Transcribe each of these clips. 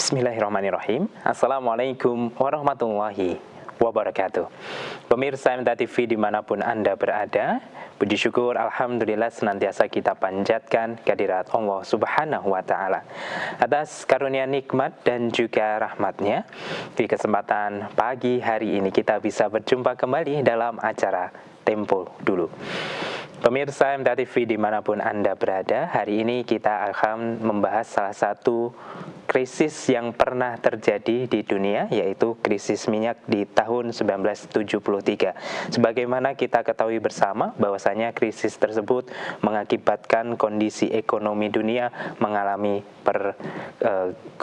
Bismillahirrahmanirrahim. Assalamualaikum warahmatullahi wabarakatuh. Pemirsa MTA TV dimanapun Anda berada, puji syukur Alhamdulillah senantiasa kita panjatkan kehadirat Allah Subhanahu wa Ta'ala atas karunia nikmat dan juga rahmatnya. Di kesempatan pagi hari ini kita bisa berjumpa kembali dalam acara Tempo Dulu. Pemirsa MTA TV dimanapun Anda berada, hari ini kita akan membahas salah satu krisis yang pernah terjadi di dunia, yaitu krisis minyak di tahun 1973. Sebagaimana kita ketahui bersama bahwasanya krisis tersebut mengakibatkan kondisi ekonomi dunia mengalami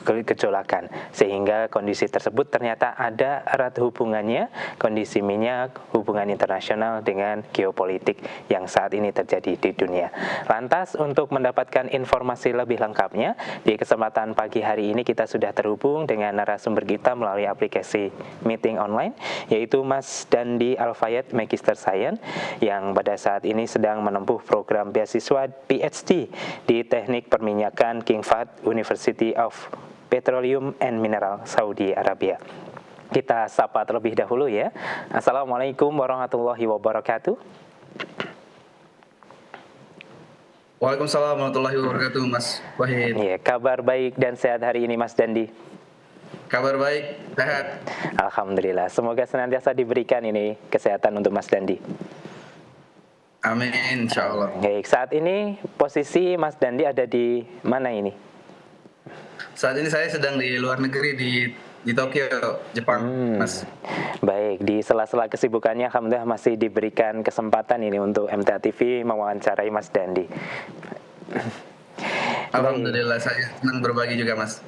gejolakan, sehingga kondisi tersebut ternyata ada erat hubungannya kondisi minyak, hubungan internasional dengan geopolitik yang saat ini terjadi di dunia. Lantas untuk mendapatkan informasi lebih lengkapnya, di kesempatan pagi hari ini kita sudah terhubung dengan narasumber kita melalui aplikasi meeting online, yaitu Mas Dandi Alfayed, Magister Science, yang pada saat ini sedang menempuh program beasiswa PhD di Teknik Perminyakan King Fahd University of Petroleum and Mineral Saudi Arabia. Kita sapa terlebih dahulu ya. Assalamualaikum warahmatullahi wabarakatuh. Waalaikumsalam warahmatullahi wabarakatuh, Mas Wahid. Ya, kabar baik dan sehat hari ini, Mas Dandi? Kabar baik, sehat. Alhamdulillah. Semoga senantiasa diberikan ini kesehatan untuk Mas Dandi. Amin, insya Allah. Baik, saat ini posisi Mas Dandi ada di mana ini? Saat ini saya sedang di luar negeri di Tokyo, Jepang, Mas. Baik, di sela-sela kesibukannya alhamdulillah masih diberikan kesempatan ini untuk MTA TV mewawancarai Mas Dandi. Alhamdulillah, saya senang berbagi juga, Mas.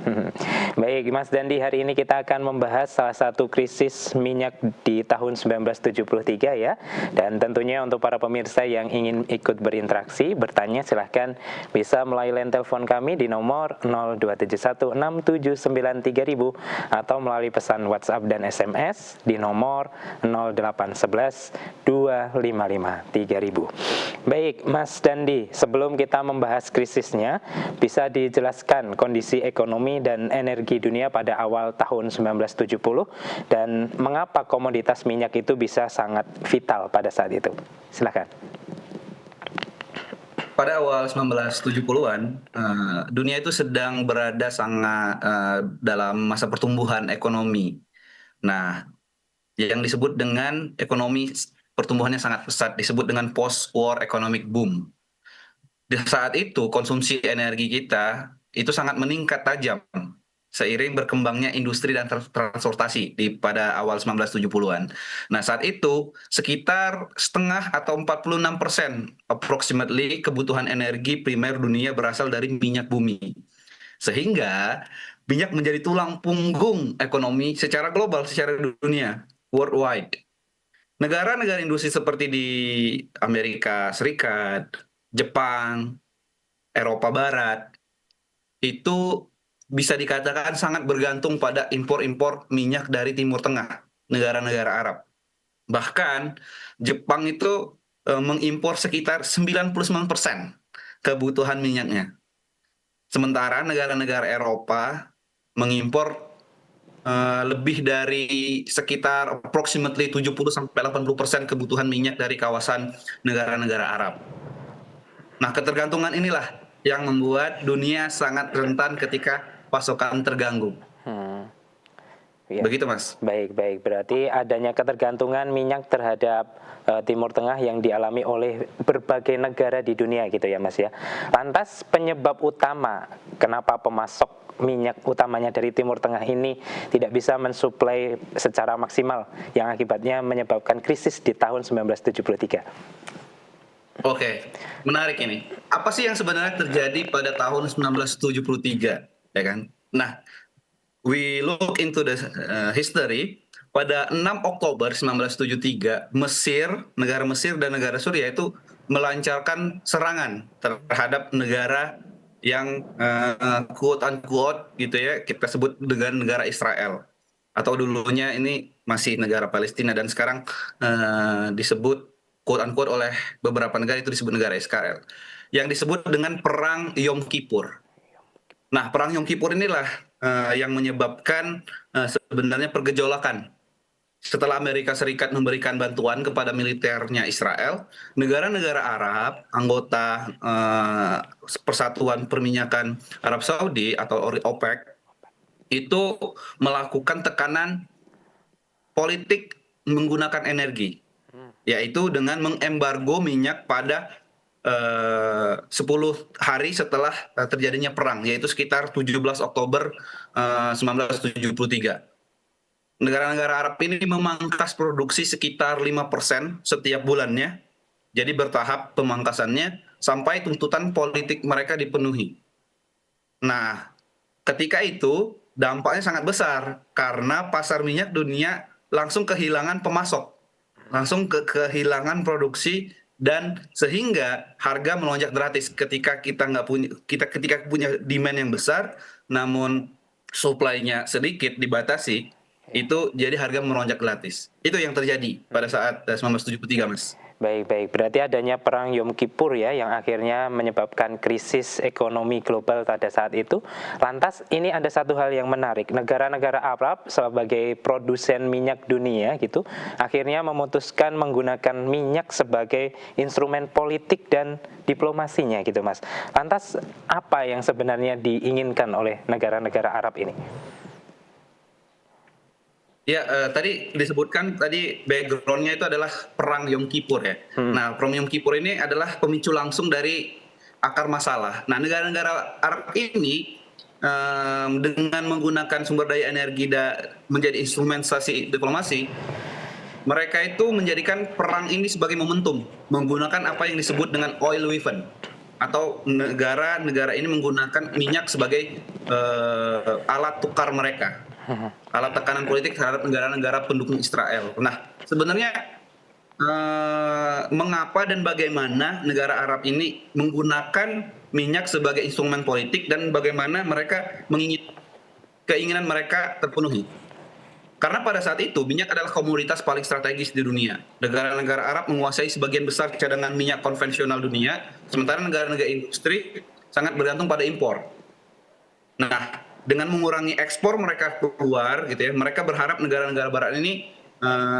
Baik, Mas Dandi, hari ini kita akan membahas salah satu krisis minyak di tahun 1973 ya. Dan tentunya untuk para pemirsa yang ingin ikut berinteraksi, bertanya silahkan bisa melalui line telepon kami di nomor 02716793000 atau melalui pesan WhatsApp dan SMS di nomor 08112553000. Baik, Mas Dandi, sebelum kita membahas krisisnya, bisa dijelaskan kondisi ekonomi dan energi dunia pada awal tahun 1970 dan mengapa komoditas minyak itu bisa sangat vital pada saat itu? Silakan. Pada awal 1970-an, dunia itu sedang berada sangat dalam masa pertumbuhan ekonomi. Nah, yang disebut dengan ekonomi pertumbuhannya sangat pesat disebut dengan post-war economic boom. Di saat itu konsumsi energi kita itu sangat meningkat tajam seiring berkembangnya industri dan transportasi pada awal 1970-an. Nah, saat itu sekitar setengah atau 46% approximately kebutuhan energi primer dunia berasal dari minyak bumi. Sehingga minyak menjadi tulang punggung ekonomi secara global, secara dunia, worldwide. Negara-negara industri seperti di Amerika Serikat, Jepang, Eropa Barat, itu bisa dikatakan sangat bergantung pada impor-impor minyak dari Timur Tengah, negara-negara Arab. Bahkan Jepang itu mengimpor sekitar 99% kebutuhan minyaknya. Sementara negara-negara Eropa mengimpor lebih dari sekitar approximately 70-80% kebutuhan minyak dari kawasan negara-negara Arab. Nah, ketergantungan inilah yang membuat dunia sangat rentan ketika pasokan terganggu. Ya. Begitu, Mas. Baik. Berarti adanya ketergantungan minyak terhadap Timur Tengah yang dialami oleh berbagai negara di dunia gitu ya, Mas ya. Lantas penyebab utama kenapa pemasok minyak utamanya dari Timur Tengah ini tidak bisa mensuplai secara maksimal yang akibatnya menyebabkan krisis di tahun 1973? Oke, menarik ini. Apa sih yang sebenarnya terjadi pada tahun 1973, ya kan? Nah, we look into the history. Pada 6 Oktober 1973, negara Mesir dan negara Suriah itu melancarkan serangan terhadap negara yang quote unquote gitu ya, kita sebut dengan negara Israel. Atau dulunya ini masih negara Palestina dan sekarang disebut quote unquote oleh beberapa negara itu disebut negara Israel. Yang disebut dengan Perang Yom Kippur. Nah, Perang Yom Kippur inilah yang menyebabkan sebenarnya pergejolakan. Setelah Amerika Serikat memberikan bantuan kepada militernya Israel, negara-negara Arab, anggota Persatuan Perminyakan Arab Saudi atau OPEC, itu melakukan tekanan politik menggunakan energi, yaitu dengan mengembargo minyak pada 10 hari setelah terjadinya perang, yaitu sekitar 17 Oktober 1973. Negara-negara Arab ini memangkas produksi sekitar 5% setiap bulannya, jadi bertahap pemangkasannya sampai tuntutan politik mereka dipenuhi. Nah, ketika itu dampaknya sangat besar karena pasar minyak dunia langsung kehilangan pemasok, langsung kehilangan produksi, dan sehingga harga melonjak drastis ketika kita nggak punya ketika punya demand yang besar, namun supply-nya sedikit dibatasi, itu jadi harga melonjak gratis. Itu yang terjadi pada saat 1973, Mas. Baik. Berarti adanya perang Yom Kippur ya yang akhirnya menyebabkan krisis ekonomi global pada saat itu. Lantas ini ada satu hal yang menarik. Negara-negara Arab sebagai produsen minyak dunia gitu akhirnya memutuskan menggunakan minyak sebagai instrumen politik dan diplomasinya gitu, Mas. Lantas apa yang sebenarnya diinginkan oleh negara-negara Arab ini? Ya, tadi disebutkan tadi background-nya itu adalah perang Yom Kippur ya. Nah, perang Yom Kippur ini adalah pemicu langsung dari akar masalah. Nah, negara-negara Arab ini dengan menggunakan sumber daya energi menjadi instrumentasi diplomasi, mereka itu menjadikan perang ini sebagai momentum, menggunakan apa yang disebut dengan oil weapon, atau negara-negara ini menggunakan minyak sebagai alat tukar mereka, alat tekanan politik terhadap negara-negara pendukung Israel. Nah, sebenarnya mengapa dan bagaimana negara Arab ini menggunakan minyak sebagai instrumen politik dan bagaimana mereka keinginan mereka terpenuhi? Karena pada saat itu minyak adalah komoditas paling strategis di dunia. Negara-negara Arab menguasai sebagian besar cadangan minyak konvensional dunia, sementara negara-negara industri sangat bergantung pada impor. Nah, dengan mengurangi ekspor mereka keluar, gitu ya, mereka berharap negara-negara Barat ini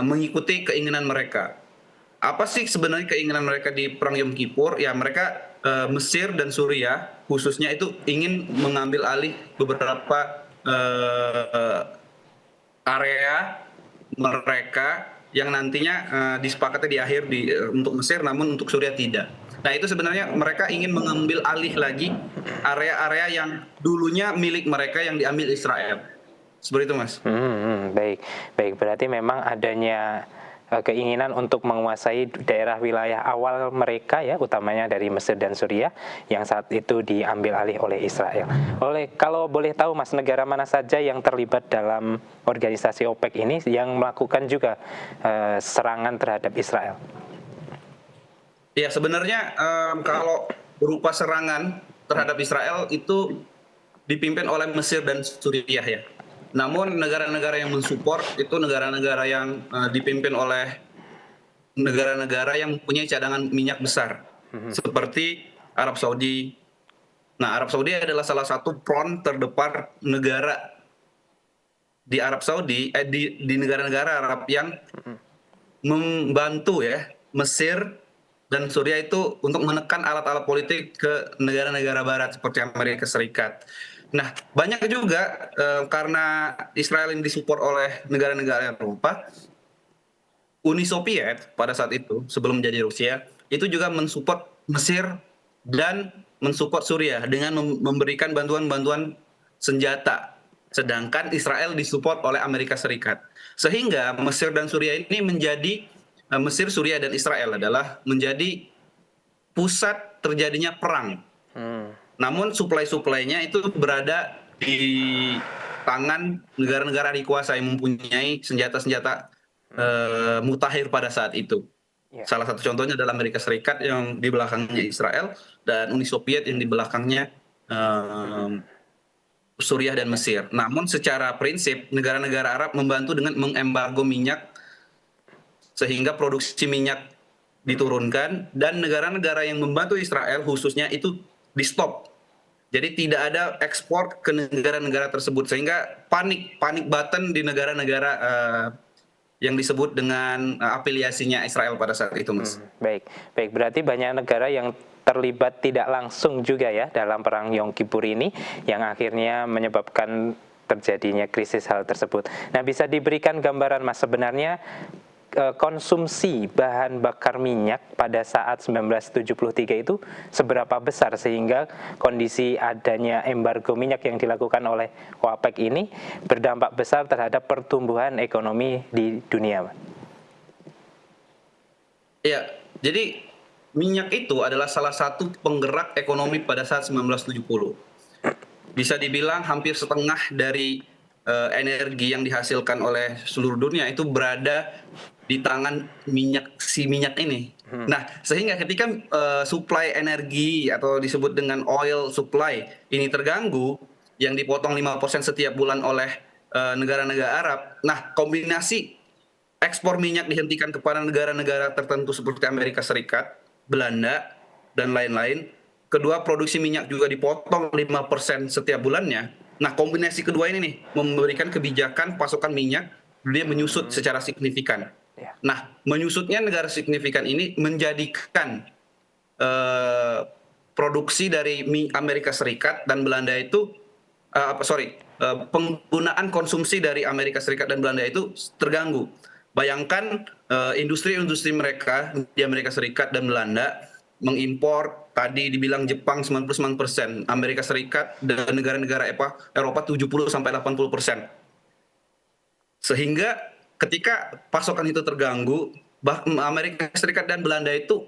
mengikuti keinginan mereka. Apa sih sebenarnya keinginan mereka di Perang Yom Kippur? Ya, mereka Mesir dan Suriah khususnya itu ingin mengambil alih beberapa area mereka yang nantinya disepakati di akhir untuk Mesir, namun untuk Suriah tidak. Nah, itu sebenarnya mereka ingin mengambil alih lagi area-area yang dulunya milik mereka yang diambil Israel. Seperti itu, Mas. Baik. Berarti memang adanya keinginan untuk menguasai daerah wilayah awal mereka ya, utamanya dari Mesir dan Suriah yang saat itu diambil alih oleh Israel. Kalau boleh tahu, Mas, negara mana saja yang terlibat dalam organisasi OPEC ini yang melakukan juga serangan terhadap Israel? Ya, sebenarnya kalau berupa serangan terhadap Israel itu dipimpin oleh Mesir dan Suriah ya. Namun negara-negara yang mensupport itu negara-negara yang dipimpin oleh negara-negara yang mempunyai cadangan minyak besar, seperti Arab Saudi. Nah, Arab Saudi adalah salah satu front terdepan negara di Arab Saudi, di negara-negara Arab yang membantu ya Mesir dan Suriah itu untuk menekan alat-alat politik ke negara-negara Barat seperti Amerika Serikat. Nah, banyak juga karena Israel ini disupport oleh negara-negara Eropa, Uni Soviet pada saat itu sebelum menjadi Rusia itu juga mensupport Mesir dan mensupport Suriah dengan memberikan bantuan-bantuan senjata, sedangkan Israel disupport oleh Amerika Serikat, sehingga Mesir dan Suriah ini menjadi Mesir, Suriah dan Israel adalah menjadi pusat terjadinya perang. Namun supply-nya itu berada di tangan negara-negara dikuasa yang mempunyai senjata-senjata mutakhir pada saat itu. Ya. Salah satu contohnya adalah Amerika Serikat yang di belakangnya Israel dan Uni Soviet yang di belakangnya Suriah dan Mesir. Namun secara prinsip negara-negara Arab membantu dengan mengembargo minyak sehingga produksi minyak diturunkan, dan negara-negara yang membantu Israel khususnya itu di stop. Jadi tidak ada ekspor ke negara-negara tersebut sehingga panik button di negara-negara yang disebut dengan afiliasinya Israel pada saat itu, Mas. Baik, baik. Berarti banyak negara yang terlibat tidak langsung juga ya dalam perang Yom Kippur ini, yang akhirnya menyebabkan terjadinya krisis hal tersebut. Nah, bisa diberikan gambaran Mas, sebenarnya konsumsi bahan bakar minyak pada saat 1973 itu seberapa besar sehingga kondisi adanya embargo minyak yang dilakukan oleh OPEC ini berdampak besar terhadap pertumbuhan ekonomi di dunia. Iya, jadi minyak itu adalah salah satu penggerak ekonomi pada saat 1970. Bisa dibilang hampir setengah dari energi yang dihasilkan oleh seluruh dunia itu berada di tangan minyak ini. Nah, sehingga ketika supply energi atau disebut dengan oil supply ini terganggu, yang dipotong 5% setiap bulan oleh negara-negara Arab. Nah, kombinasi ekspor minyak dihentikan kepada negara-negara tertentu seperti Amerika Serikat, Belanda, dan lain-lain. Kedua, produksi minyak juga dipotong 5% setiap bulannya. Nah, kombinasi kedua ini nih memberikan kebijakan pasokan minyak dia menyusut secara signifikan. Ya. Nah, menyusutnya negara signifikan ini menjadikan produksi dari Amerika Serikat dan Belanda itu penggunaan konsumsi dari Amerika Serikat dan Belanda itu terganggu. Bayangkan industri-industri mereka di Amerika Serikat dan Belanda mengimpor tadi dibilang Jepang 99%, Amerika Serikat dan negara-negara Eropa 70-80%. Sehingga ketika pasokan itu terganggu, Amerika Serikat dan Belanda itu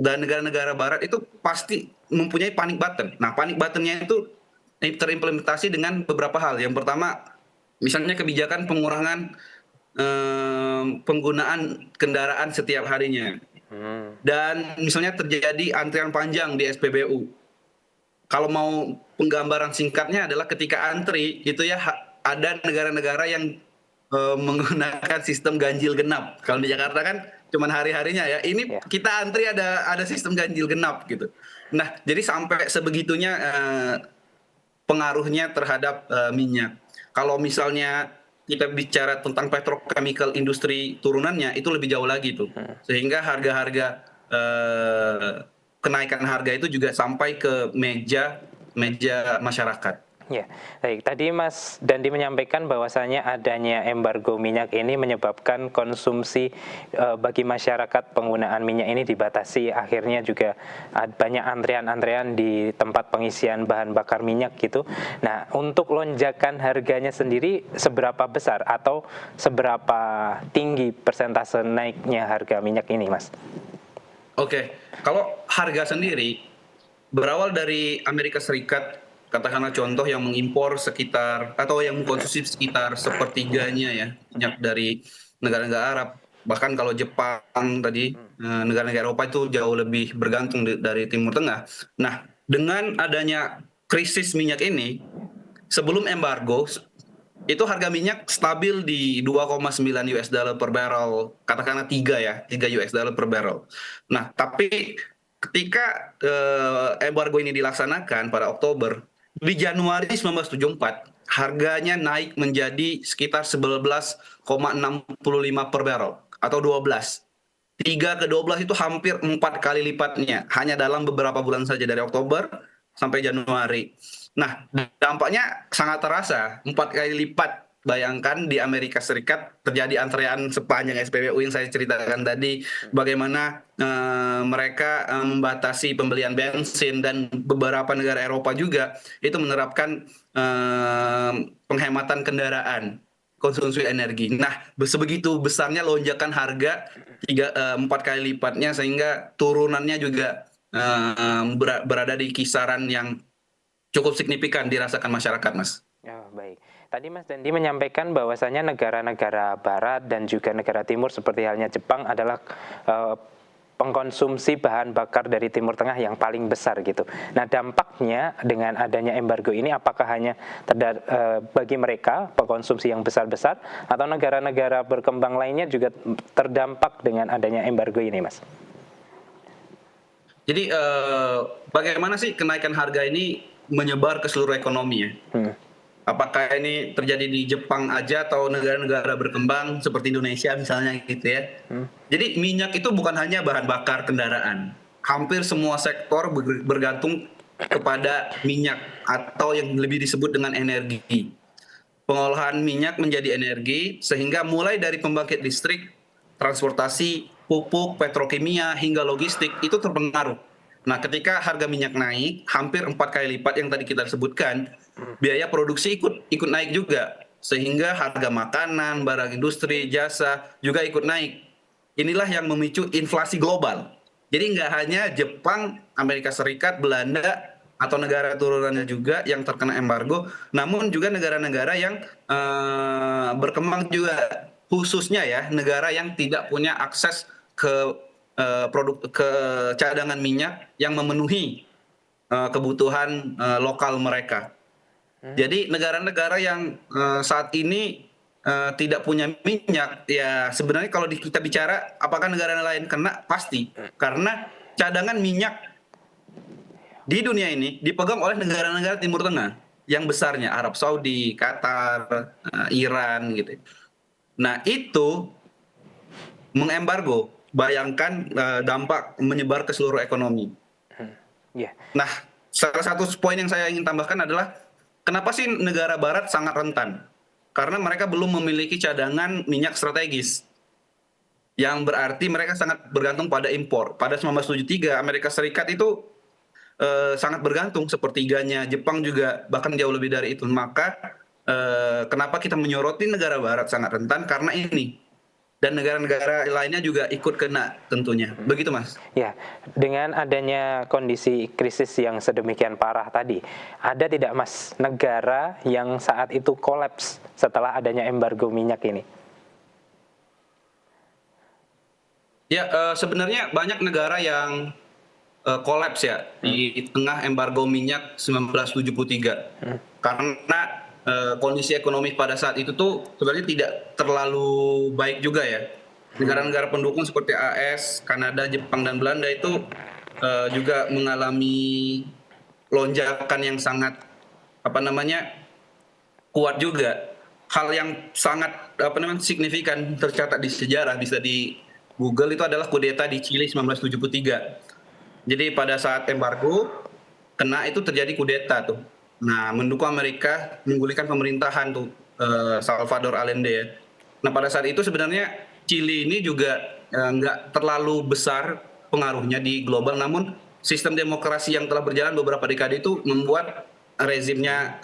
dan negara-negara barat itu pasti mempunyai panic button. Nah, panic buttonnya itu terimplementasi dengan beberapa hal. Yang pertama, misalnya kebijakan pengurangan penggunaan kendaraan setiap harinya. Dan misalnya terjadi antrian panjang di SPBU. Kalau mau penggambaran singkatnya adalah ketika antri itu ya ada negara-negara yang menggunakan sistem ganjil genap. Kalau di Jakarta kan cuman hari-harinya ya. Ini kita antri ada sistem ganjil genap gitu. Nah, jadi sampai sebegitunya pengaruhnya terhadap minyak. Kalau misalnya kita bicara tentang petrochemical industri turunannya itu lebih jauh lagi tuh. Sehingga harga-harga kenaikan harga itu juga sampai ke meja masyarakat. Ya, baik. Tadi Mas Dandi menyampaikan bahwasanya adanya embargo minyak ini menyebabkan konsumsi bagi masyarakat penggunaan minyak ini dibatasi. Akhirnya juga banyak antrean-antrean di tempat pengisian bahan bakar minyak gitu. Nah, untuk lonjakan harganya sendiri seberapa besar atau seberapa tinggi persentase naiknya harga minyak ini, Mas? Oke, kalau harga sendiri berawal dari Amerika Serikat, katakanlah contoh yang mengimpor sekitar atau yang mengkonsumsi sekitar sepertiganya ya minyak dari negara-negara Arab. Bahkan kalau Jepang tadi negara-negara Eropa itu jauh lebih bergantung dari Timur Tengah. Nah, dengan adanya krisis minyak ini, sebelum embargo itu harga minyak stabil di 2,9 US dollar per barrel, katakanlah 3 US dollar per barrel. Nah, tapi ketika embargo ini dilaksanakan pada Oktober, di Januari 1974 harganya naik menjadi sekitar 11,65 per barrel atau 12. 3 ke 12 itu hampir 4 kali lipatnya hanya dalam beberapa bulan saja dari Oktober sampai Januari. Nah, dampaknya sangat terasa, 4 kali lipat. Bayangkan di Amerika Serikat terjadi antrean sepanjang SPBU yang saya ceritakan tadi, bagaimana mereka membatasi pembelian bensin, dan beberapa negara Eropa juga itu menerapkan penghematan kendaraan, konsumsi energi. Nah, sebegitu besarnya lonjakan harga 4 kali lipatnya, sehingga turunannya juga berada di kisaran yang cukup signifikan dirasakan masyarakat, Mas. Oh, baik. Tadi Mas Dandi menyampaikan bahwasanya negara-negara barat dan juga negara timur seperti halnya Jepang adalah pengkonsumsi bahan bakar dari Timur Tengah yang paling besar gitu. Nah, dampaknya dengan adanya embargo ini apakah hanya bagi mereka pengkonsumsi yang besar-besar atau negara-negara berkembang lainnya juga terdampak dengan adanya embargo ini, Mas? Jadi bagaimana sih kenaikan harga ini menyebar ke seluruh ekonomi ya. Hmm. Apakah ini terjadi di Jepang aja atau negara-negara berkembang seperti Indonesia misalnya gitu ya. Jadi minyak itu bukan hanya bahan bakar kendaraan. Hampir semua sektor bergantung kepada minyak atau yang lebih disebut dengan energi. Pengolahan minyak menjadi energi sehingga mulai dari pembangkit listrik, transportasi, pupuk, petrokimia hingga logistik itu terpengaruh. Nah, ketika harga minyak naik hampir 4 kali lipat yang tadi kita sebutkan, biaya produksi ikut naik juga sehingga harga makanan, barang industri, jasa juga ikut naik. Inilah yang memicu inflasi global. Jadi nggak hanya Jepang, Amerika Serikat, Belanda atau negara turunannya juga yang terkena embargo, namun juga negara-negara yang berkembang juga, khususnya ya negara yang tidak punya akses ke ke cadangan minyak yang memenuhi kebutuhan lokal mereka. Jadi negara-negara yang saat ini tidak punya minyak, ya sebenarnya kalau kita bicara apakah negara lain kena, pasti. Karena cadangan minyak di dunia ini dipegang oleh negara-negara Timur Tengah yang besarnya, Arab Saudi, Qatar, Iran gitu. Nah itu mengembargo, bayangkan dampak menyebar ke seluruh ekonomi. Yeah. Nah, salah satu poin yang saya ingin tambahkan adalah kenapa sih negara barat sangat rentan? Karena mereka belum memiliki cadangan minyak strategis. Yang berarti mereka sangat bergantung pada impor. Pada 1973 Amerika Serikat itu sangat bergantung sepertiganya, Jepang juga bahkan jauh lebih dari itu. Maka kenapa kita menyoroti negara barat sangat rentan? Karena ini. Dan negara-negara lainnya juga ikut kena tentunya. Begitu Mas. Ya, dengan adanya kondisi krisis yang sedemikian parah tadi, ada tidak Mas negara yang saat itu kolaps setelah adanya embargo minyak ini? Ya, sebenarnya banyak negara yang kolaps ya di tengah embargo minyak 1973. Karena kondisi ekonomi pada saat itu tuh sebenarnya tidak terlalu baik juga ya. Negara-negara pendukung seperti AS, Kanada, Jepang, dan Belanda itu juga mengalami lonjakan yang sangat kuat juga. Hal yang sangat signifikan tercatat di sejarah, bisa di Google, itu adalah kudeta di Chili 1973. Jadi pada saat embargo kena itu terjadi kudeta tuh. Nah, mendukung Amerika menggulingkan pemerintahan tuh Salvador Allende ya. Nah, pada saat itu sebenarnya Chili ini juga nggak terlalu besar pengaruhnya di global, namun sistem demokrasi yang telah berjalan beberapa dekade itu membuat rezimnya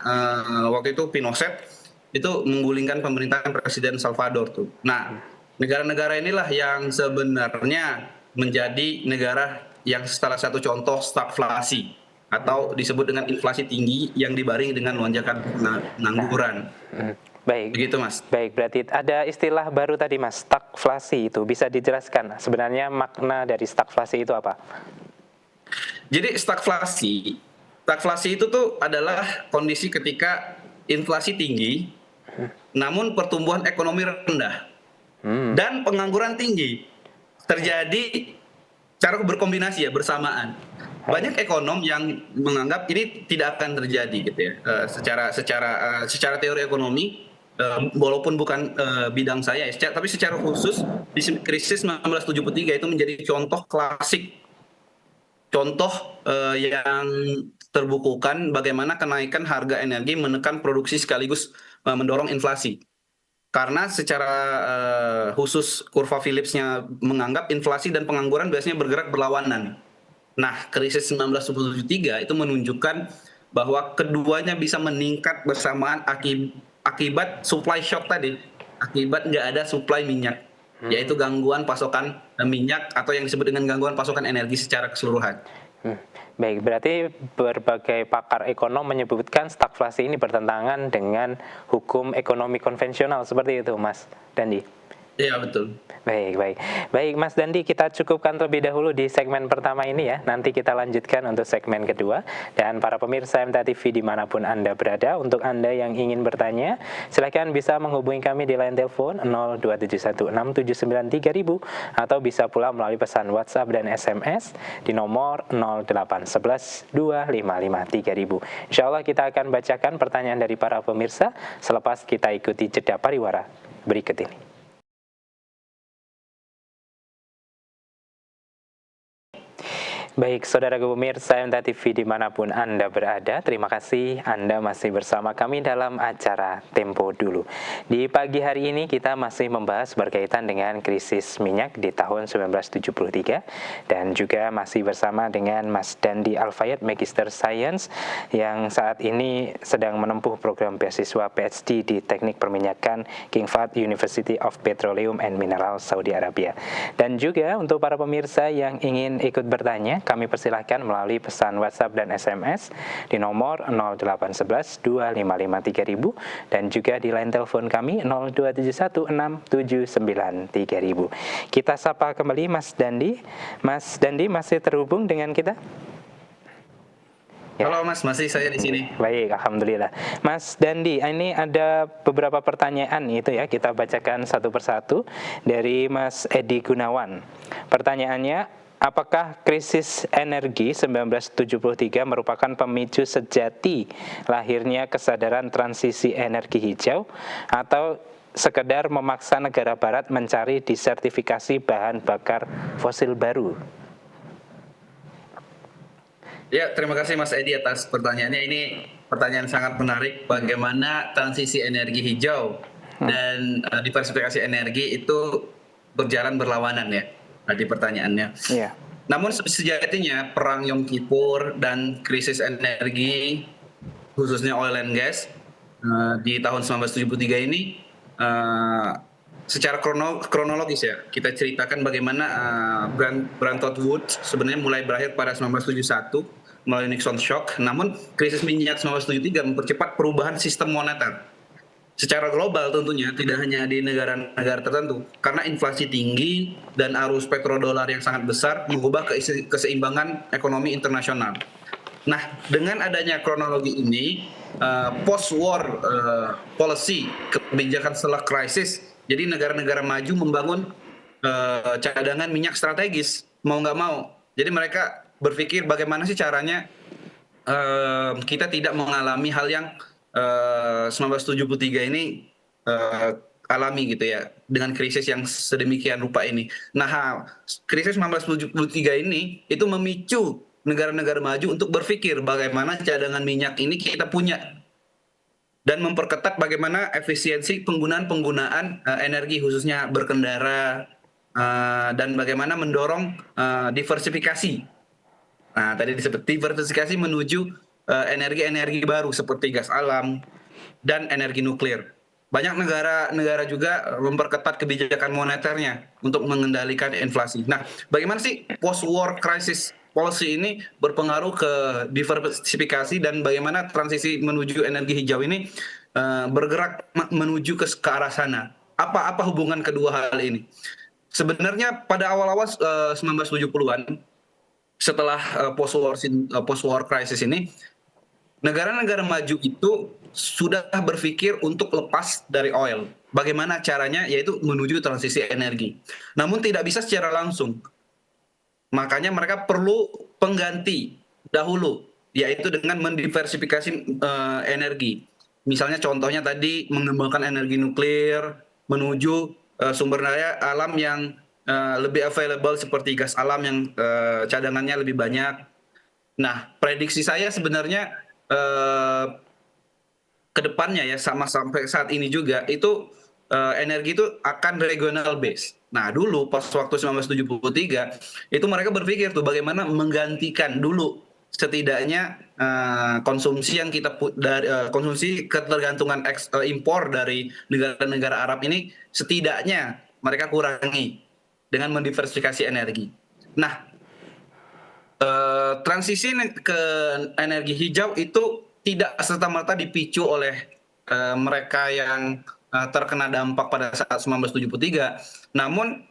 waktu itu Pinochet itu menggulingkan pemerintahan Presiden Salvador tuh. Nah, negara-negara inilah yang sebenarnya menjadi negara yang salah satu contoh stagflasi atau disebut dengan inflasi tinggi yang dibarengi dengan lonjakan pengangguran. Baik. Begitu Mas. Baik, berarti ada istilah baru tadi Mas, stagflasi itu. Bisa dijelaskan sebenarnya makna dari stagflasi itu apa? Jadi stagflasi itu tuh adalah kondisi ketika inflasi tinggi, namun pertumbuhan ekonomi rendah dan pengangguran tinggi. Terjadi cara berkombinasi ya, bersamaan. Banyak ekonom yang menganggap ini tidak akan terjadi gitu ya. Secara teori ekonomi, walaupun bukan bidang saya ya, tapi secara khusus di krisis 1973 itu menjadi contoh klasik, contoh yang terbukukan bagaimana kenaikan harga energi menekan produksi sekaligus mendorong inflasi. Karena secara khusus kurva Phillips-nya menganggap inflasi dan pengangguran biasanya bergerak berlawanan. Nah, krisis 1973 itu menunjukkan bahwa keduanya bisa meningkat bersamaan akibat supply shock tadi, akibat nggak ada supply minyak, yaitu gangguan pasokan minyak atau yang disebut dengan gangguan pasokan energi secara keseluruhan. Baik, berarti berbagai pakar ekonom menyebutkan stagflasi ini bertentangan dengan hukum ekonomi konvensional, seperti itu Mas Dandi? Iya betul. Baik, baik. Baik, Mas Dandi, kita cukupkan terlebih dahulu di segmen pertama ini ya. Nanti kita lanjutkan untuk segmen kedua. Dan para pemirsa MTA TV dimanapun Anda berada, untuk Anda yang ingin bertanya, silakan bisa menghubungi kami di line telepon 02716793000 atau bisa pula melalui pesan WhatsApp dan SMS di nomor 08112553000. Insya Allah kita akan bacakan pertanyaan dari para pemirsa selepas kita ikuti jeda pariwara berikut ini. Baik, saudara pemirsa MTA TV dimanapun Anda berada, terima kasih Anda masih bersama kami dalam acara Tempo Dulu. Di pagi hari ini kita masih membahas berkaitan dengan krisis minyak di tahun 1973 dan juga masih bersama dengan Mas Dandi Alfayed, Magister Science yang saat ini sedang menempuh program beasiswa PhD di Teknik Perminyakan King Fahd University of Petroleum and Mineral Saudi Arabia. Dan juga untuk para pemirsa yang ingin ikut bertanya, kami persilahkan melalui pesan WhatsApp dan SMS di nomor 0811-255-3000 dan juga di line telepon kami 02716793000. Kita sapa kembali Mas Dandi. Mas Dandi masih terhubung dengan kita? Ya. Halo Mas, masih saya di sini. Baik, alhamdulillah. Mas Dandi, ini ada beberapa pertanyaan itu ya, kita bacakan satu persatu dari Mas Edi Gunawan. Pertanyaannya, apakah krisis energi 1973 merupakan pemicu sejati lahirnya kesadaran transisi energi hijau atau sekedar memaksa negara barat mencari disertifikasi bahan bakar fosil baru? Ya, terima kasih Mas Edi atas pertanyaannya. Ini pertanyaan sangat menarik. Bagaimana transisi energi hijau dan diversifikasi energi itu berjalan berlawanan ya di pertanyaannya. Iya. Namun sejatinya perang Yom Kippur dan krisis energi khususnya oil and gas di tahun 1973 ini secara kronologis ya kita ceritakan bagaimana Bretton Woods sebenarnya mulai berakhir pada 1971 melalui Nixon Shock, namun krisis minyak 1973 mempercepat perubahan sistem moneter secara global tentunya, tidak hanya di negara-negara tertentu, karena inflasi tinggi dan arus petrodolar yang sangat besar mengubah keseimbangan ekonomi internasional. Nah, dengan adanya kronologi ini, post-war policy, kebijakan setelah krisis, jadi negara-negara maju membangun cadangan minyak strategis, mau nggak mau. Jadi mereka berpikir bagaimana sih caranya kita tidak mengalami hal yang 1973 ini alami gitu ya, dengan krisis yang sedemikian rupa ini. Nah, krisis 1973 ini itu memicu negara-negara maju untuk berpikir bagaimana cadangan minyak ini kita punya dan memperketat bagaimana efisiensi penggunaan energi khususnya berkendara dan bagaimana mendorong diversifikasi. Nah, tadi disebut diversifikasi menuju energi-energi baru seperti gas alam dan energi nuklir. Banyak negara juga memperketat kebijakan moneternya untuk mengendalikan inflasi. Nah, bagaimana sih post-war crisis policy ini berpengaruh ke diversifikasi dan bagaimana transisi menuju energi hijau ini bergerak menuju ke arah sana? Apa hubungan kedua hal ini? Sebenarnya pada awal-awal 1970-an, setelah post-war crisis ini, negara-negara maju itu sudah berpikir untuk lepas dari oil. Bagaimana caranya? Yaitu menuju transisi energi. Namun tidak bisa secara langsung. Makanya mereka perlu pengganti dahulu, yaitu dengan mendiversifikasi energi. Misalnya contohnya tadi mengembangkan energi nuklir menuju sumber daya alam yang lebih available seperti gas alam yang cadangannya lebih banyak. Nah, prediksi saya sebenarnya ke depannya ya, sama sampai saat ini juga itu energi itu akan regional base. Nah, dulu pas waktu 1973 itu mereka berpikir tuh bagaimana menggantikan dulu setidaknya konsumsi yang kita dari konsumsi ketergantungan impor dari negara-negara Arab ini setidaknya mereka kurangi dengan mendiversifikasi energi. Nah, transisi ke energi hijau itu tidak serta-merta dipicu oleh mereka yang terkena dampak pada saat 1973. Namun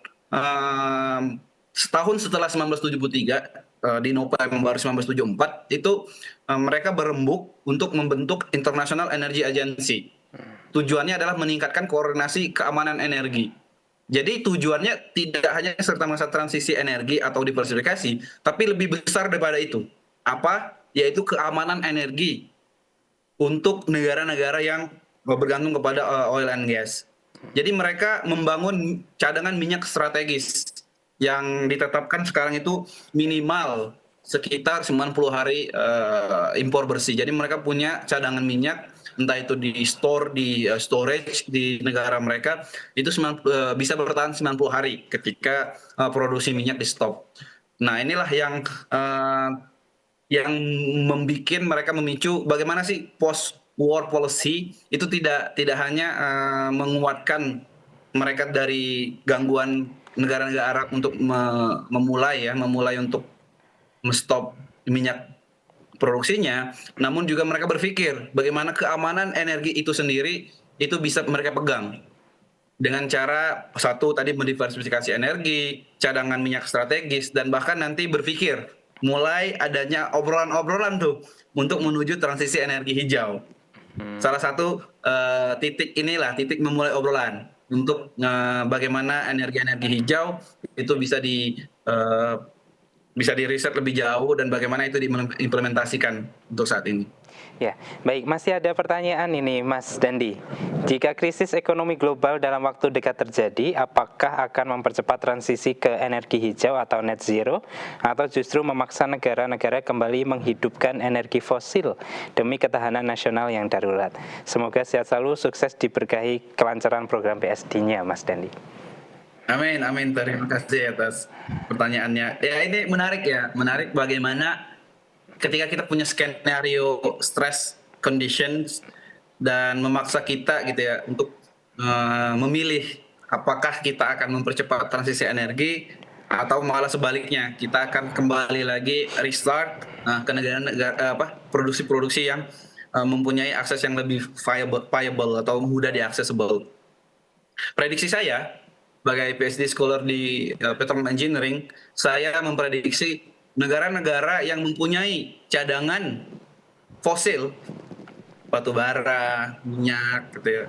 setahun setelah 1973, di November 1974 itu mereka berembuk untuk membentuk International Energy Agency. Tujuannya adalah meningkatkan koordinasi keamanan energi. Jadi tujuannya tidak hanya serta-merta transisi energi atau diversifikasi, tapi lebih besar daripada itu. Apa? Yaitu keamanan energi untuk negara-negara yang bergantung kepada oil and gas. Jadi mereka membangun cadangan minyak strategis yang ditetapkan sekarang itu minimal sekitar 90 hari impor bersih. Jadi mereka punya cadangan minyak, entah itu di store, di storage di negara mereka, itu bisa bertahan 90 hari ketika produksi minyak di stop. Nah inilah yang membuat mereka memicu bagaimana sih post war policy itu tidak hanya menguatkan mereka dari gangguan negara-negara Arab untuk memulai untuk menstop minyak produksinya, namun juga mereka berpikir bagaimana keamanan energi itu sendiri itu bisa mereka pegang dengan cara satu tadi mendiversifikasi energi, cadangan minyak strategis, dan bahkan nanti berpikir mulai adanya obrolan-obrolan tuh untuk menuju transisi energi hijau. Salah satu titik memulai obrolan untuk bagaimana energi-energi hijau itu bisa di riset lebih jauh dan bagaimana itu diimplementasikan untuk saat ini. Ya, baik. Masih ada pertanyaan ini, Mas Dandi. Jika krisis ekonomi global dalam waktu dekat terjadi, apakah akan mempercepat transisi ke energi hijau atau net zero, atau justru memaksa negara-negara kembali menghidupkan energi fosil demi ketahanan nasional yang darurat? Semoga sehat selalu, sukses, diberkahi kelancaran program PSD-nya, Mas Dandi. Amin, amin. Terima kasih atas pertanyaannya. Ya ini menarik bagaimana ketika kita punya skenario stress conditions dan memaksa kita gitu ya untuk memilih apakah kita akan mempercepat transisi energi atau malah sebaliknya kita akan kembali lagi restart ke negara-negara produksi-produksi yang mempunyai akses yang lebih viable atau mudah diaksesable. Prediksi saya sebagai PhD scholar di Petroleum Engineering, saya memprediksi negara-negara yang mempunyai cadangan fosil, batu bara, minyak, gitu ya,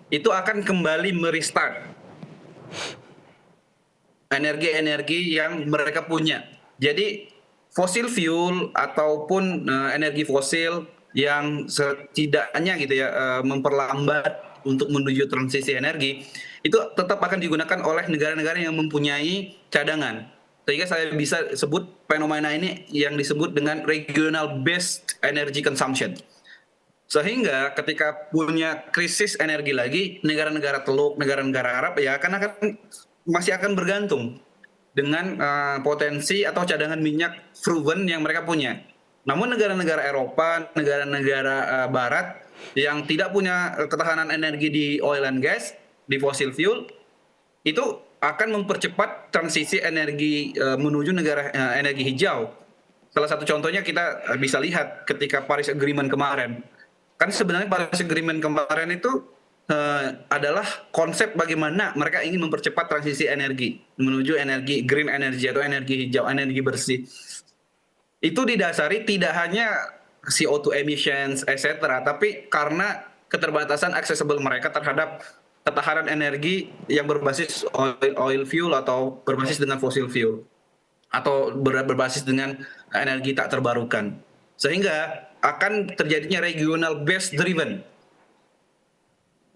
itu akan kembali merestart energi-energi yang mereka punya. Jadi fossil fuel ataupun energi fosil yang setidaknya gitu ya memperlambat untuk menuju transisi energi itu tetap akan digunakan oleh negara-negara yang mempunyai cadangan. Sehingga saya bisa sebut fenomena ini yang disebut dengan regional based energy consumption. Sehingga ketika punya krisis energi lagi, negara-negara Teluk, negara-negara Arab ya masih akan bergantung dengan potensi atau cadangan minyak proven yang mereka punya. Namun negara-negara Eropa, negara-negara Barat yang tidak punya ketahanan energi di oil and gas, di fossil fuel, itu akan mempercepat transisi energi menuju energi hijau. Salah satu contohnya kita bisa lihat ketika Paris Agreement kemarin. Kan sebenarnya Paris Agreement kemarin itu adalah konsep bagaimana mereka ingin mempercepat transisi energi menuju energi green energy atau energi hijau, energi bersih. Itu didasari tidak hanya CO2 emissions, etc., tapi karena keterbatasan accessible mereka terhadap ketahanan energi yang berbasis oil fuel atau berbasis dengan fossil fuel atau berbasis dengan energi tak terbarukan, sehingga akan terjadinya regional based driven.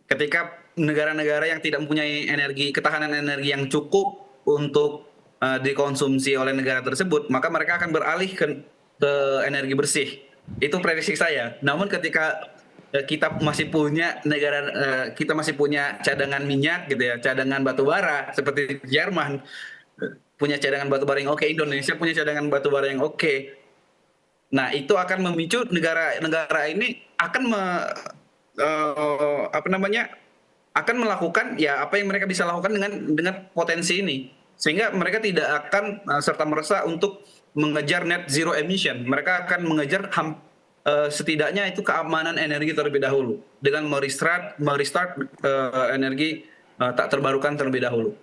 Ketika negara-negara yang tidak mempunyai ketahanan energi yang cukup untuk dikonsumsi oleh negara tersebut, maka mereka akan beralih ke energi bersih. Itu prediksi saya. Namun ketika kita masih punya kita masih punya cadangan minyak gitu ya, cadangan batu bara seperti Jerman punya cadangan batu bara yang oke, Indonesia punya cadangan batu bara yang oke. Nah, itu akan memicu negara-negara ini akan akan melakukan ya apa yang mereka bisa lakukan dengan potensi ini, sehingga mereka tidak akan serta merta untuk mengejar net zero emission. Mereka akan mengejar setidaknya itu keamanan energi terlebih dahulu dengan merestart energi tak terbarukan terlebih dahulu.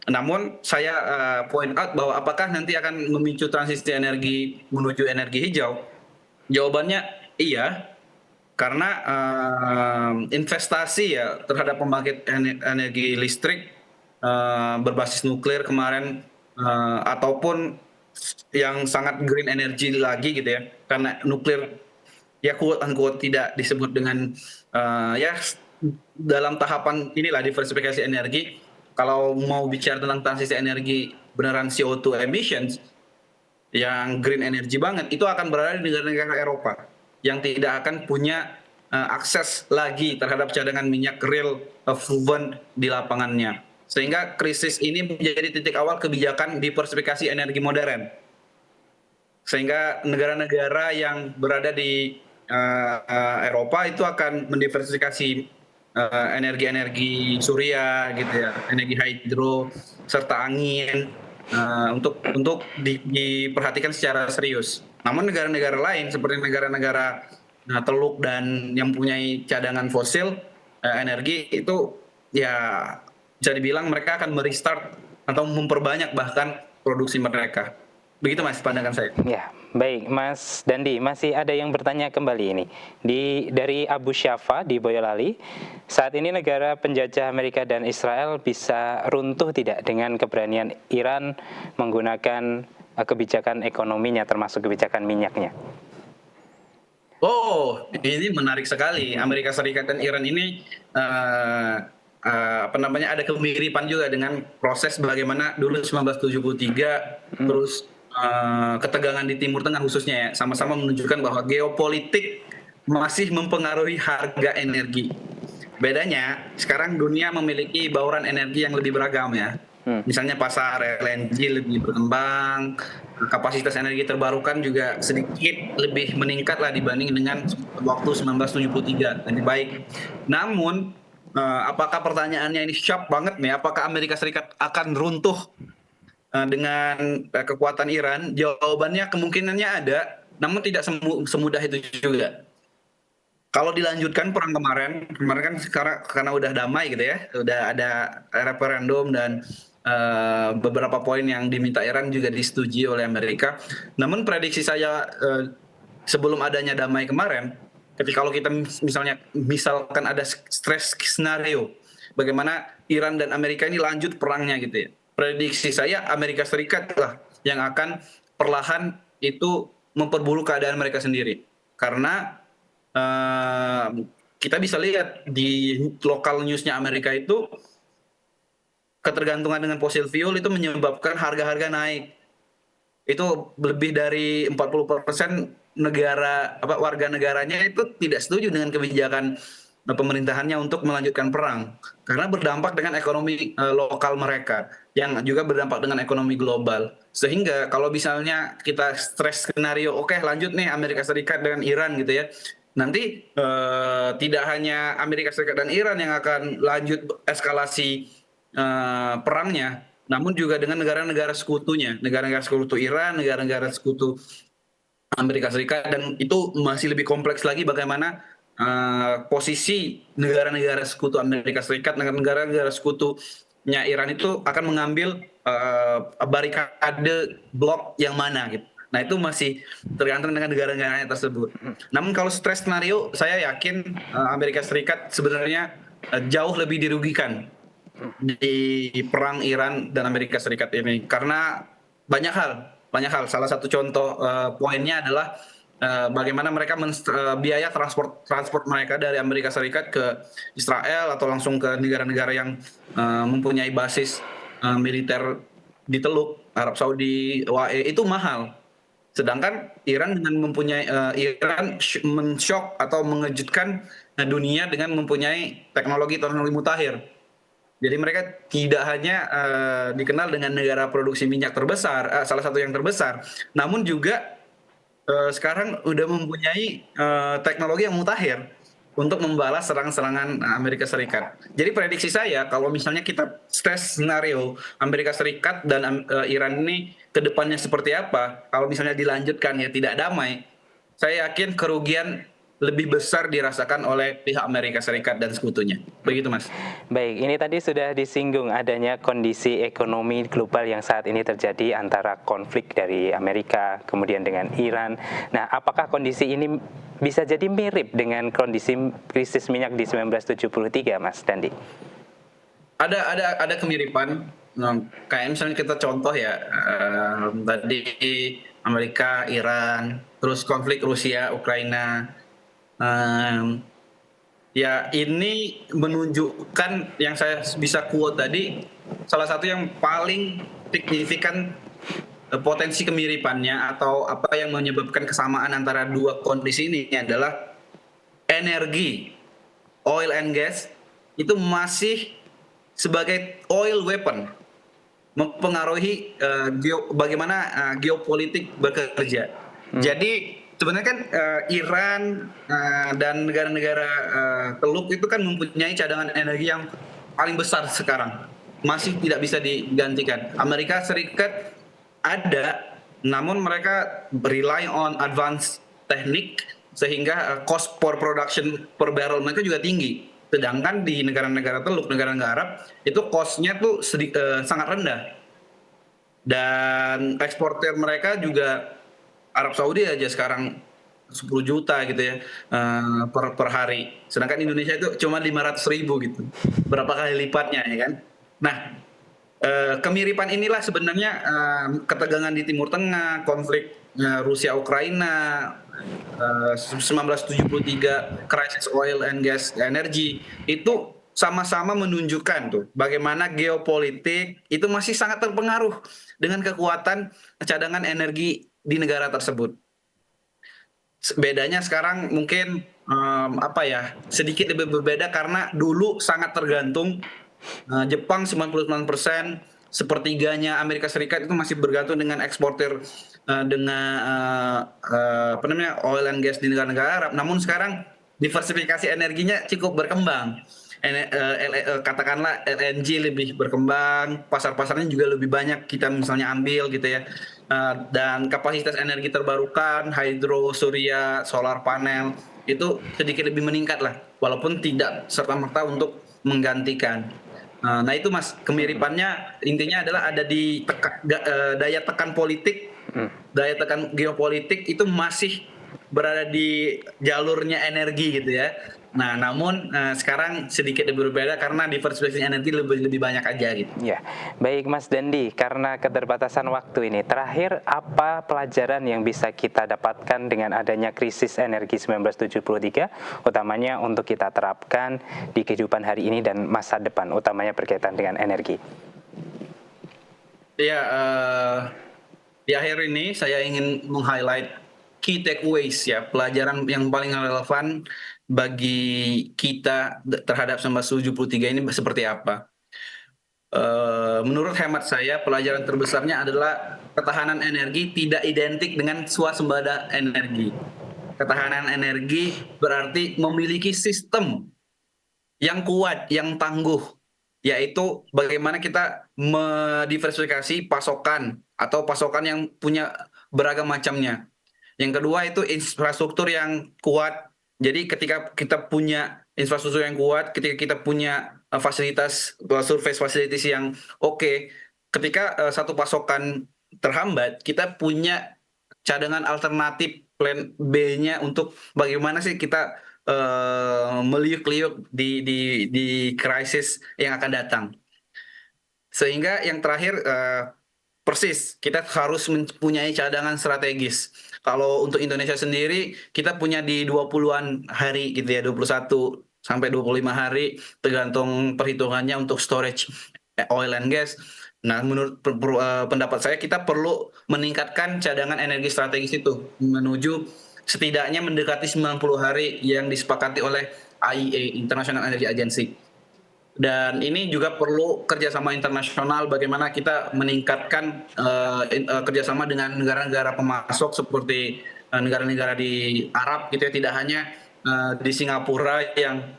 Namun saya point out bahwa apakah nanti akan memicu transisi energi menuju energi hijau? Jawabannya iya, karena investasi ya terhadap pembangkit energi listrik berbasis nuklir kemarin ataupun yang sangat green energy lagi gitu ya, karena nuklir ya quote unquote tidak disebut dengan ya dalam tahapan inilah diversifikasi energi. Kalau mau bicara tentang transisi energi beneran CO2 emissions yang green energy banget, itu akan berada di negara-negara Eropa yang tidak akan punya akses lagi terhadap cadangan minyak real proven di lapangannya. Sehingga krisis ini menjadi titik awal kebijakan diversifikasi energi modern. Sehingga negara-negara yang berada di Eropa itu akan mendiversifikasi energi-energi surya gitu ya, energi hidro serta angin untuk diperhatikan secara serius. Namun negara-negara lain seperti negara-negara Teluk dan yang mempunyai cadangan fosil energi itu ya bisa dibilang mereka akan merestart atau memperbanyak bahkan produksi mereka. Begitu Mas pandangan saya. Ya, baik Mas Dandi, masih ada yang bertanya kembali ini. Dari Abu Syafa di Boyolali, saat ini negara penjajah Amerika dan Israel bisa runtuh tidak dengan keberanian Iran menggunakan kebijakan ekonominya termasuk kebijakan minyaknya? Oh, ini menarik sekali. Amerika Serikat dan Iran ini apa namanya ada kemiripan juga dengan proses bagaimana dulu 1973 terus ketegangan di Timur Tengah khususnya ya, sama-sama menunjukkan bahwa geopolitik masih mempengaruhi harga energi. Bedanya sekarang dunia memiliki bauran energi yang lebih beragam ya. Misalnya pasar LNG lebih berkembang, kapasitas energi terbarukan juga sedikit lebih meningkat lah dibanding dengan waktu 1973, lebih baik. Namun apakah pertanyaannya ini sharp banget nih, apakah Amerika Serikat akan runtuh dengan kekuatan Iran? Jawabannya kemungkinannya ada, namun tidak semudah itu juga. Kalau dilanjutkan perang kemarin kan sekarang karena udah damai gitu ya, udah ada referendum dan beberapa poin yang diminta Iran juga disetujui oleh Amerika. Namun prediksi saya sebelum adanya damai kemarin, ketika kalau kita misalkan ada stress scenario, bagaimana Iran dan Amerika ini lanjut perangnya gitu ya. Prediksi saya Amerika Serikat lah yang akan perlahan itu memperburuk keadaan mereka sendiri. Karena kita bisa lihat di lokal newsnya Amerika itu ketergantungan dengan fosil fuel itu menyebabkan harga-harga naik. Itu lebih dari 40% warga negaranya itu tidak setuju dengan kebijakan pemerintahannya untuk melanjutkan perang karena berdampak dengan ekonomi lokal mereka yang juga berdampak dengan ekonomi global. Sehingga kalau misalnya kita stres skenario oke, lanjut nih Amerika Serikat dengan Iran gitu ya, nanti tidak hanya Amerika Serikat dan Iran yang akan lanjut eskalasi perangnya, namun juga dengan negara-negara sekutunya, negara-negara sekutu Iran, negara-negara sekutu Amerika Serikat, dan itu masih lebih kompleks lagi bagaimana posisi negara-negara sekutu Amerika Serikat dengan negara-negara sekutunya Iran itu akan mengambil barikade blok yang mana gitu. Nah itu masih tergantung dengan negara-negara tersebut. Namun kalau stress scenario, saya yakin Amerika Serikat sebenarnya jauh lebih dirugikan di perang Iran dan Amerika Serikat ini karena banyak hal. Salah satu contoh poinnya adalah bagaimana mereka biaya transport mereka dari Amerika Serikat ke Israel atau langsung ke negara-negara yang mempunyai basis militer di Teluk Arab Saudi, UAE itu mahal. Sedangkan Iran dengan mempunyai Iran men-shock atau mengejutkan dunia dengan mempunyai teknologi mutakhir. Jadi mereka tidak hanya dikenal dengan negara produksi minyak terbesar, salah satu yang terbesar, namun juga sekarang udah mempunyai teknologi yang mutakhir untuk membalas serangan-serangan Amerika Serikat. Jadi prediksi saya kalau misalnya kita stress skenario Amerika Serikat dan Iran ini ke depannya seperti apa, kalau misalnya dilanjutkan ya tidak damai, saya yakin kerugian lebih besar dirasakan oleh pihak Amerika Serikat dan sekutunya. Begitu, Mas. Baik, ini tadi sudah disinggung adanya kondisi ekonomi global yang saat ini terjadi antara konflik dari Amerika, kemudian dengan Iran. Nah, apakah kondisi ini bisa jadi mirip dengan kondisi krisis minyak di 1973, Mas Dandi? Ada kemiripan. Nah, kayak misalnya kita contoh ya, tadi Amerika, Iran, terus konflik Rusia, Ukraina. Em, Ya, ini menunjukkan yang saya bisa quote tadi, salah satu yang paling signifikan potensi kemiripannya atau apa yang menyebabkan kesamaan antara dua kondisi ini adalah energi, oil and gas itu masih sebagai oil weapon mempengaruhi bagaimana geopolitik bekerja. Jadi sebenarnya kan Iran dan negara-negara Teluk itu kan mempunyai cadangan energi yang paling besar sekarang, masih tidak bisa digantikan. Amerika Serikat ada, namun mereka rely on advanced teknik sehingga cost per production per barrel mereka juga tinggi. Sedangkan di negara-negara Teluk, negara-negara Arab itu cost-nya tuh sangat rendah. Dan eksportir mereka juga Arab Saudi aja sekarang 10 juta gitu ya per hari. Sedangkan Indonesia itu cuma 500.000 gitu. Berapa kali lipatnya ya kan. Nah, kemiripan inilah sebenarnya ketegangan di Timur Tengah, konflik Rusia Ukraina, 1973 krisis oil and gas energy itu sama-sama menunjukkan tuh bagaimana geopolitik itu masih sangat terpengaruh dengan kekuatan cadangan energi di negara tersebut. Bedanya sekarang mungkin apa ya, sedikit lebih berbeda karena dulu sangat tergantung Jepang 99%, sepertiganya Amerika Serikat itu masih bergantung dengan eksportir dengan apa namanya oil and gas di negara-negara Arab. Namun sekarang diversifikasi energinya cukup berkembang. Katakanlah LNG lebih berkembang, pasar-pasarnya juga lebih banyak kita misalnya ambil gitu ya. Dan kapasitas energi terbarukan, hidro, surya, solar panel itu sedikit lebih meningkat lah, walaupun tidak serta-merta untuk menggantikan. Nah itu Mas, kemiripannya intinya adalah ada di daya tekan politik, daya tekan geopolitik itu masih berada di jalurnya energi gitu ya. Nah namun sekarang sedikit lebih berbeda karena diversifikasi energi lebih banyak aja gitu. Ya, baik Mas Dandi, karena keterbatasan waktu ini, terakhir apa pelajaran yang bisa kita dapatkan dengan adanya krisis energi 1973, utamanya untuk kita terapkan di kehidupan hari ini dan masa depan, utamanya berkaitan dengan energi? Ya, di akhir ini saya ingin meng-highlight key takeaways ya, pelajaran yang paling relevan bagi kita terhadap 1973 ini seperti apa. Menurut hemat saya, pelajaran terbesarnya adalah ketahanan energi tidak identik dengan swasembada energi. Ketahanan energi berarti memiliki sistem yang kuat, yang tangguh, yaitu bagaimana kita mendiversifikasi pasokan atau pasokan yang punya beragam macamnya. Yang kedua itu infrastruktur yang kuat. Jadi ketika kita punya infrastruktur yang kuat, ketika kita punya fasilitas surface facilities yang oke, ketika satu pasokan terhambat, kita punya cadangan alternatif plan B-nya untuk bagaimana sih kita meliuk-liuk di krisis yang akan datang. Sehingga yang terakhir persis, kita harus mempunyai cadangan strategis. Kalau untuk Indonesia sendiri, kita punya di 20-an hari gitu ya, 21 sampai 25 hari, tergantung perhitungannya untuk storage oil and gas. Nah, menurut pendapat saya, kita perlu meningkatkan cadangan energi strategis itu, menuju setidaknya mendekati 90 hari yang disepakati oleh IEA, International Energy Agency. Dan ini juga perlu kerjasama internasional, bagaimana kita meningkatkan kerjasama dengan negara-negara pemasok seperti negara-negara di Arab gitu ya, tidak hanya di Singapura yang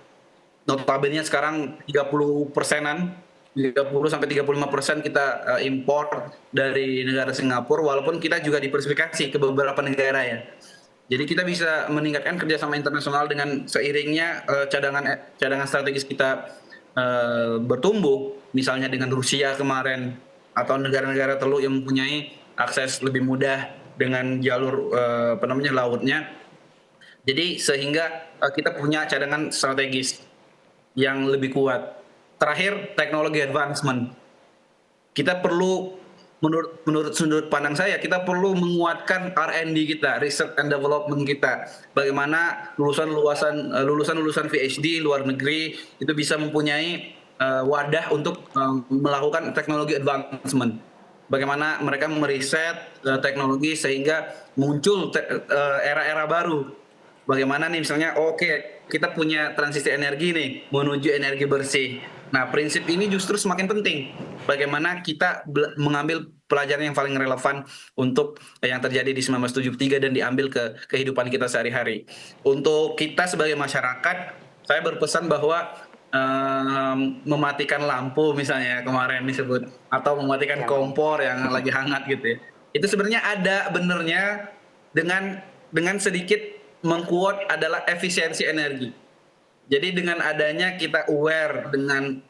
notabene sekarang 30%-an, 30-35% kita impor dari negara Singapura, walaupun kita juga diversifikasi ke beberapa negara ya. Jadi kita bisa meningkatkan kerjasama internasional dengan seiringnya cadangan strategis kita bertumbuh, misalnya dengan Rusia kemarin atau negara-negara Teluk yang mempunyai akses lebih mudah dengan jalur apa namanya lautnya. Jadi sehingga kita punya cadangan strategis yang lebih kuat. Terakhir, teknologi advancement. Kita perlu menurut sudut pandang saya kita perlu menguatkan R&D kita, research and development kita. Bagaimana lulusan PhD luar negeri itu bisa mempunyai wadah untuk melakukan teknologi advancement. Bagaimana mereka meriset teknologi sehingga muncul era-era baru. Bagaimana nih misalnya, oke, kita punya transisi energi nih menuju energi bersih. Nah, prinsip ini justru semakin penting. Bagaimana kita mengambil pelajaran yang paling relevan untuk yang terjadi di 1973 dan diambil ke kehidupan kita sehari-hari. Untuk kita sebagai masyarakat, saya berpesan bahwa mematikan lampu misalnya kemarin disebut, atau mematikan kompor yang lagi hangat gitu ya. Itu sebenarnya ada benernya dengan sedikit mengquote adalah efisiensi energi. Jadi dengan adanya kita aware dengan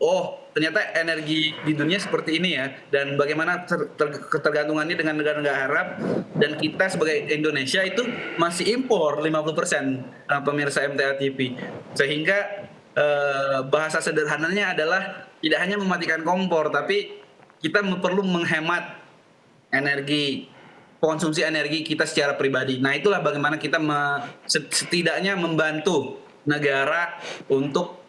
ternyata energi di dunia seperti ini ya, dan bagaimana ketergantungannya dengan negara-negara Arab, dan kita sebagai Indonesia itu masih impor 50% pemirsa MTA TV. Sehingga bahasa sederhananya adalah tidak hanya mematikan kompor, tapi kita perlu menghemat energi, konsumsi energi kita secara pribadi. Nah, itulah bagaimana kita setidaknya membantu negara untuk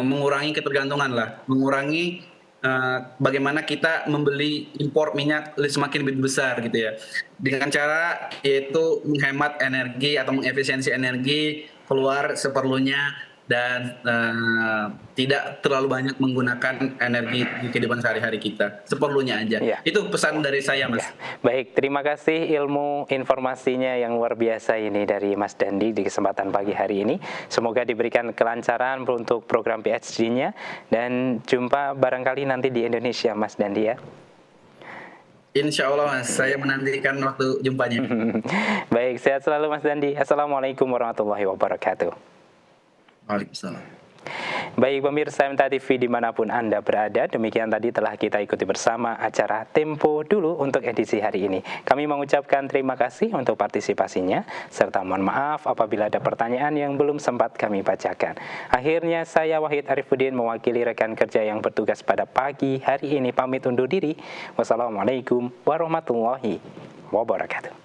mengurangi ketergantungan lah, mengurangi bagaimana kita membeli impor minyak semakin lebih besar gitu ya, dengan cara yaitu menghemat energi atau mengefisiensi energi, keluar seperlunya, dan tidak terlalu banyak menggunakan energi di kehidupan sehari-hari kita, seperlunya aja. Ya. Itu pesan dari saya, Mas. Ya. Baik, terima kasih ilmu informasinya yang luar biasa ini dari Mas Dandi di kesempatan pagi hari ini. Semoga diberikan kelancaran untuk program PhD-nya, dan jumpa barangkali nanti di Indonesia, Mas Dandi ya. Insya Allah, Mas, saya menantikan waktu jumpanya. Baik, sehat selalu Mas Dandi. Assalamualaikum warahmatullahi wabarakatuh. Waalaikumsalam. Baik pemirsa MTA TV dimanapun Anda berada, demikian tadi telah kita ikuti bersama acara Tempo Dulu untuk edisi hari ini. Kami mengucapkan terima kasih untuk partisipasinya, serta mohon maaf apabila ada pertanyaan yang belum sempat kami bacakan. Akhirnya saya Wahid Arifuddin mewakili rekan kerja yang bertugas pada pagi hari ini pamit undur diri. Wassalamualaikum warahmatullahi wabarakatuh.